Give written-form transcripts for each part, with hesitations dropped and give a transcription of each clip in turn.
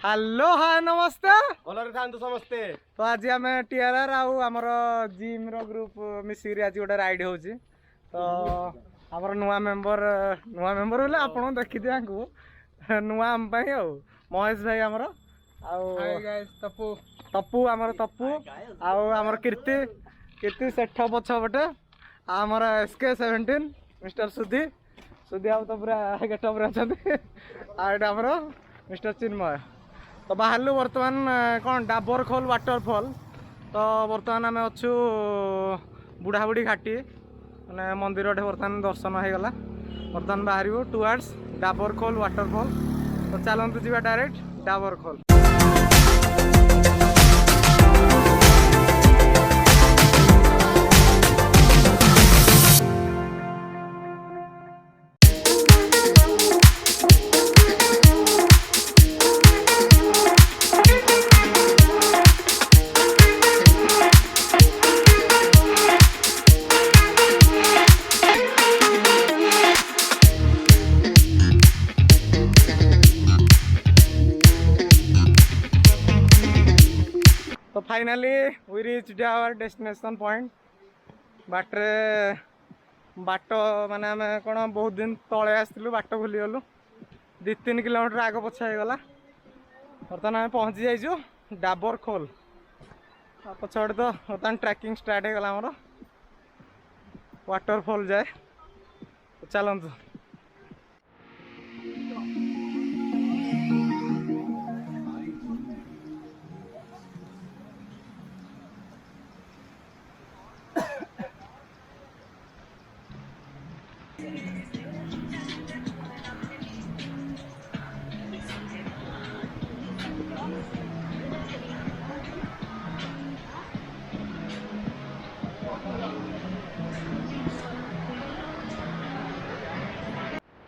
Hello hi नमस्ते भलरे थांतु समस्ते। तो आज आम टीआरआर आमर जिम रो ग्रुप मिसिक आज गोटे राइड हो तो आमर नुआ मेंबर बोले आप देखी दिया नुआ आम महेश भाई आमर तपु तपु आमर तपु आमर कीर्ति सेठ पछपटे आमर SK 17 मिस्टर सुधी सुधी आ तो पूरा गेटअप अच्छा आमर मिस्टर चिन्मय तो बाहर बर्तमान कौन डाबरखोल वाटरफॉल तो बर्तमान आम अच्छु बुढ़ाबुढ़ी घाटी मैंने मंदिर बर्तमान दर्शन हो गला बर्तमान बाहर टुवर्ड्स डाबरखोल वाटरफॉल तो चलतु जी डायरेक्ट डाबरखोल। तो finally we reached our destination point बाटे बाट माने आम कौन बहुत दिन तले आसलु बाट भूली गलु 2-3 किलोमीटर आग पछा गला बर्तमान आम पहुँची जाइछु डाबरखोल पछाड़े तो बर्तमान ट्रैकिंग स्टार्ट हो गला आमर वाटरफॉल जाए तो चलतु।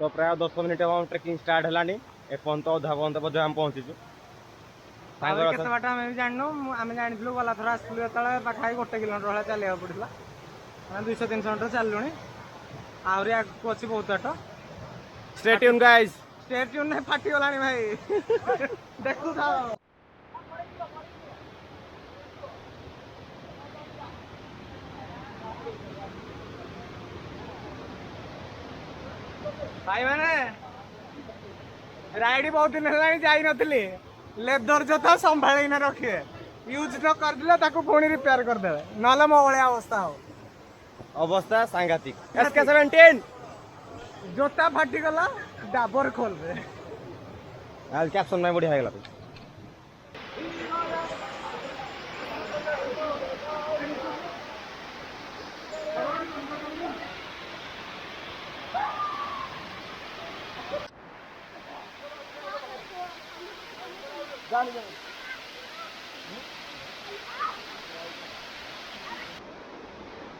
तो प्राय 10 मिनिट हम ट्रेकिंग स्टार्ट है एपन तो अधा घंटा बजे हम पहुँचीचु बाट आम भी जानू आम जानी गला थर आसलु जो पाखापाखि 1 किलोमीटर भाई चलिया पड़ा 200-300 मीटर चलु आहरी आगे अच्छी बहुत बाट stay tune guys stay tune नहीं फाटी गला भाई देखु था भाई मैंने राइड बहुत दिन है लेदर जो था संभाल रखिए यूज न कर पुणी रिपेयर करदे ना मो भाया अवस्था हो अवस्था सांघातिक SK 17 जोता फाटी गला डाबरखोल रे आज कैप्शन में बढ़िया गला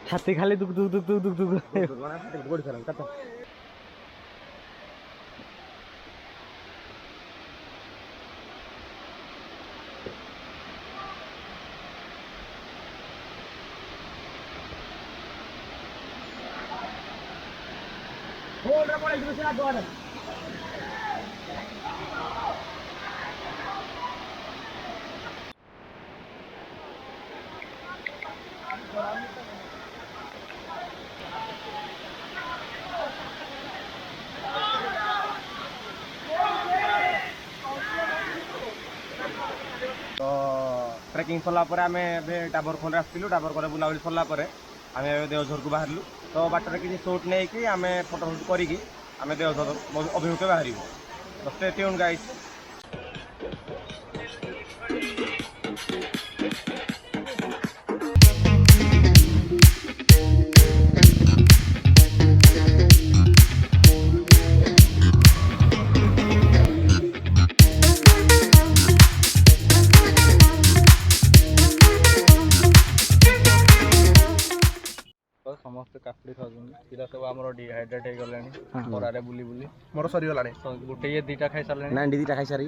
छाती खाली दुख दुख दुख दुख दुख दुख ट्रेकिंग सरला आम डाबरखोल आसलु डाबरखोल बुलाबुली सरला आम देवझर को बाहर तो बाटर किसी शूट नहीं कि आम फोटो शूट करी आम देवझर अभिमुखे बाहर तो स्टे ट्यून गाइस। समस्त काकुड़ी खाऊँ सब आम डिहाइड्रेट हो गले खरारे बुली बुली मोर सरी गला गोटे ये 2टा खाई सारे ना 2टा खाई सारी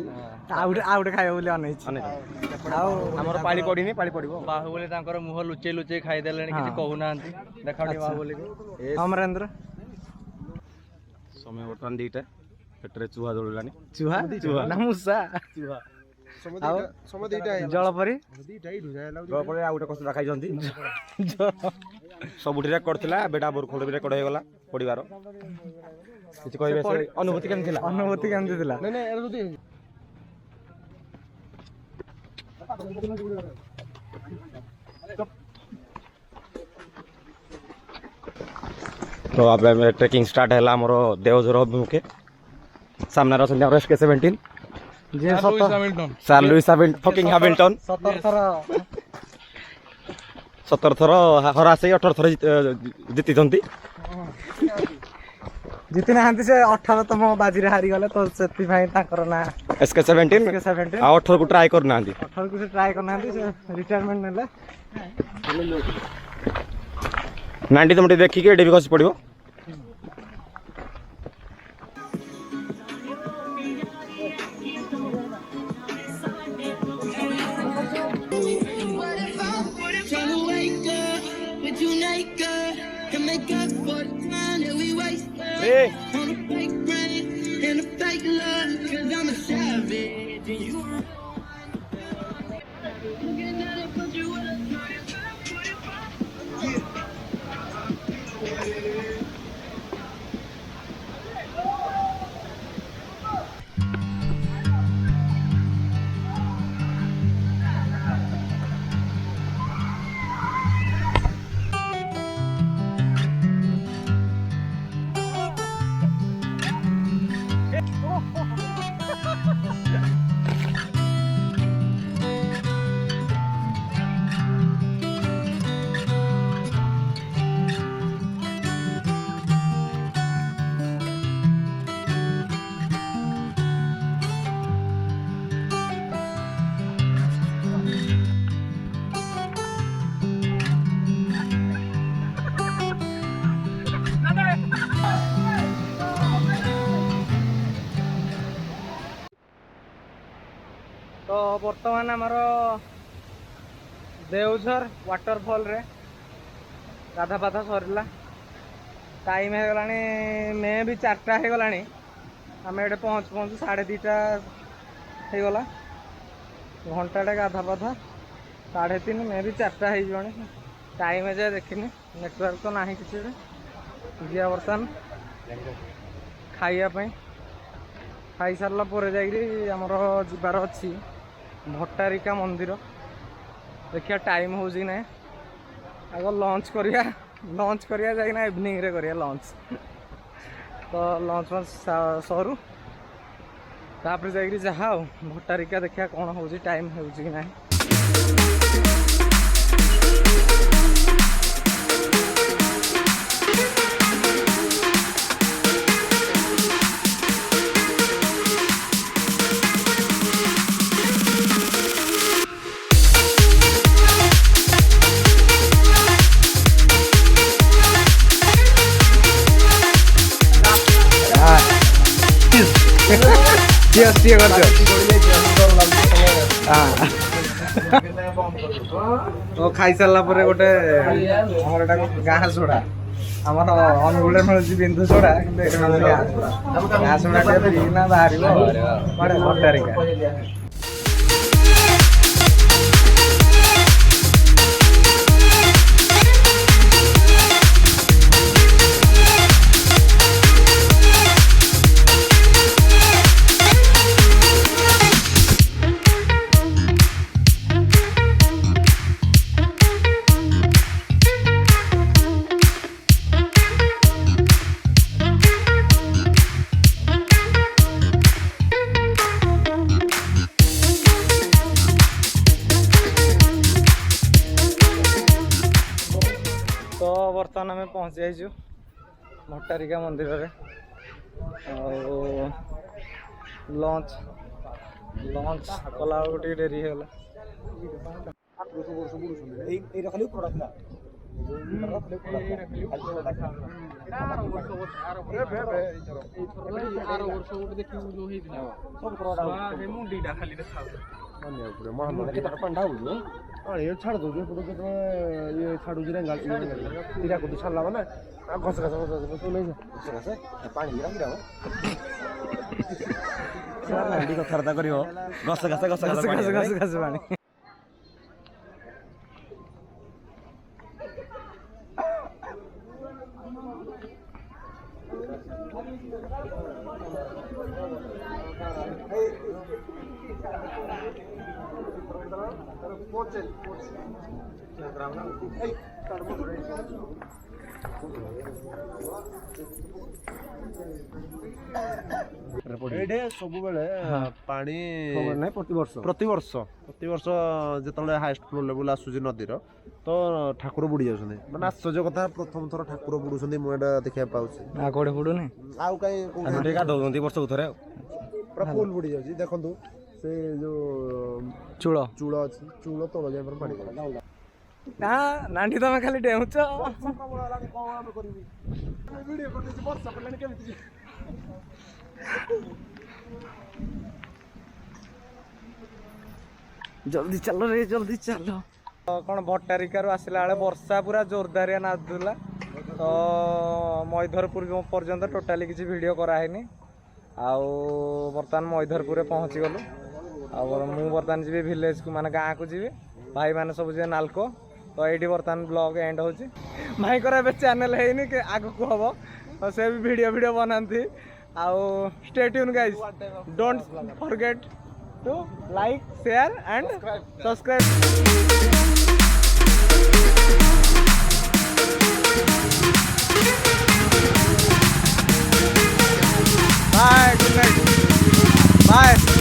आउटे खाइबो बोली हमर पाली पड़ीनी पाली पड़िबो बाहुबली तांकर मुह लुचेई लुचेई खाई देलेनी किछि कहू नांती देखाडी बाहुबली के अमरेंद्र समय बर्तमान 2टा पेटरे चूहा दौड़लानी चूहा चूहा ना मुसा चूहा ଜଳପରି ଜଳପରି ଆଉ ଗୋଟେ କଷ୍ଟ ଖାଇଛନ୍ତି ସବୁଠି ରେକର୍ଡ ଥିଲା ଏବେ ଡାବରଖୋଲ ବି ରେକର୍ଡ ହେଇଗଲା ପଡ଼ିବାର କିଛି କହିବେ ସେ ଅନୁଭୂତି କେମିତି ଥିଲା? ଅନୁଭୂତି କେମିତି ଥିଲା? तो अब ट्रेकिंग स्टार्ट है आमर देवझर अभिमुखे सामने अच्छा आम SK17 सार लुइस हैमिल्टन 17 थर हरा से 18 थर जीति जीति ना से 18तम बाजी हारी गले तो से ना SK17 18 को ट्राई करना 18 को से ट्राई करना रिटायरमेंट नेले 90 मिनट देखिए एडे भी खसी पड़ो तो बर्तमान आमर देवझर वाटरफॉल रे गाधा पाधा सरला टाइम हो गला मे भी 4टा हो गला आम ये पहुँचु 2:30 हो गला घंटाटे गाधा पाधा 3:30 मे भी 4टा हो टाइम जाए देखनी नेटवर्क तो ना किसी जी बर्तमान खाइबापी खाई सारा जामर जीवार अच्छी भट्टारिका मंदिर देखिए टाइम हो ना आग लंच करिया जाइना इवनिंग रे करिया लंच तो लंच सरू तापर जाइए जहाँ भट्टारिका देखिया कौन हो टाइम हो ना तो खाई सारा गोटे गाँ सोड़ा आम अनुगुड़े मिलूँ बिंदु सोड़ा गाँ सोड़ा बाहर भट्टारिका बर्तमान आम पहुँच जाइए भट्टारिका मंदिर रे लंच कला डेरी होगा छाड़ दो ये छाड़ू हीरा को छाड़ा मैंने घस घस नहीं पानी ନାଣ୍ଡି କଥାବାର୍ତ୍ତା କରିବ ଗଛ ଘାସ ଗଛ ଘାସ ପାଣି ଘାସ ପାଣି। ଏଇଠି ସବୁବେଳେ ପାଣି ନାହିଁ ପ୍ରତିବର୍ଷ ପ୍ରତିବର୍ଷ ଯେତେବେଳେ ହାଇଷ୍ଟ ଫ୍ଲୋ ଲେବୁଲ ଆସୁଛି ନଦୀର ତ ଠାକୁର ବୁଡି ଯାଉଛନ୍ତି ମାନେ ଆଶ୍ଚର୍ଯ୍ୟ କଥା ପ୍ରଥମ ଥର ଠାକୁର ବୁଡୁଛନ୍ତି ମୁଁ ଏଇଟା ଦେଖିବାକୁ ପାଉଛି କୋଉଠି ବୁଡୁନି ଆଉ କାଇଁ ଟିକେ ଗାଧଉଛନ୍ତି ବର୍ଷକୁ ଥରେ ଆଉ ପୁରା ଫୁଲ ବୁଡି ଯାଉଛି ଦେଖନ୍ତୁ ସେ ଯୋଉ ଚୂଳ ଅଛି ଚୂଳ ତଳ ଯାଏ ପାଣି ନା ନାଣ୍ଡି ତମେ ଖାଲି ଡେଉଁଛ। ଜଲ୍ଦି ଚାଲ ରେ ଜଲ୍ଦି ଚାଲ। କଣ ଭଟ୍ଟାରିକାରୁ ଆସିଲା ବେଳେ ବର୍ଷା ପୁରା ଜୋରଦାରିଆ ନାଦୁଥିଲା ତ ମୈଧରପୁର ପର୍ଯ୍ୟନ୍ତ ଟୋଟାଲି କିଛି ଭିଡ଼ିଓ କରାହେଇନି। ଆଉ ବର୍ତ୍ତମାନ ମୈଧରପୁରରେ ପହଞ୍ଚିଗଲୁ। ଆଉ ମୁଁ ବର୍ତ୍ତମାନ ଯିବି ଭିଲେଜକୁ ମାନେ ଗାଁକୁ ଯିବି ଭାଇମାନେ ସବୁ ଯିବେ ନାଲକୋ। ତ ଏଇଠି ବର୍ତ୍ତମାନ ବ୍ଲଗ ଏଣ୍ଡ ହେଉଛି। ଭାଇଙ୍କର ଏବେ ଚ୍ୟାନେଲ ହେଇନି ଆଗକୁ ହବ ତ ସେ ବି ଭିଡ଼ିଓ ବନାନ୍ତି। ଆଉ stay tune guys don't forget to like, share and subscribe. Bye, good night. Bye.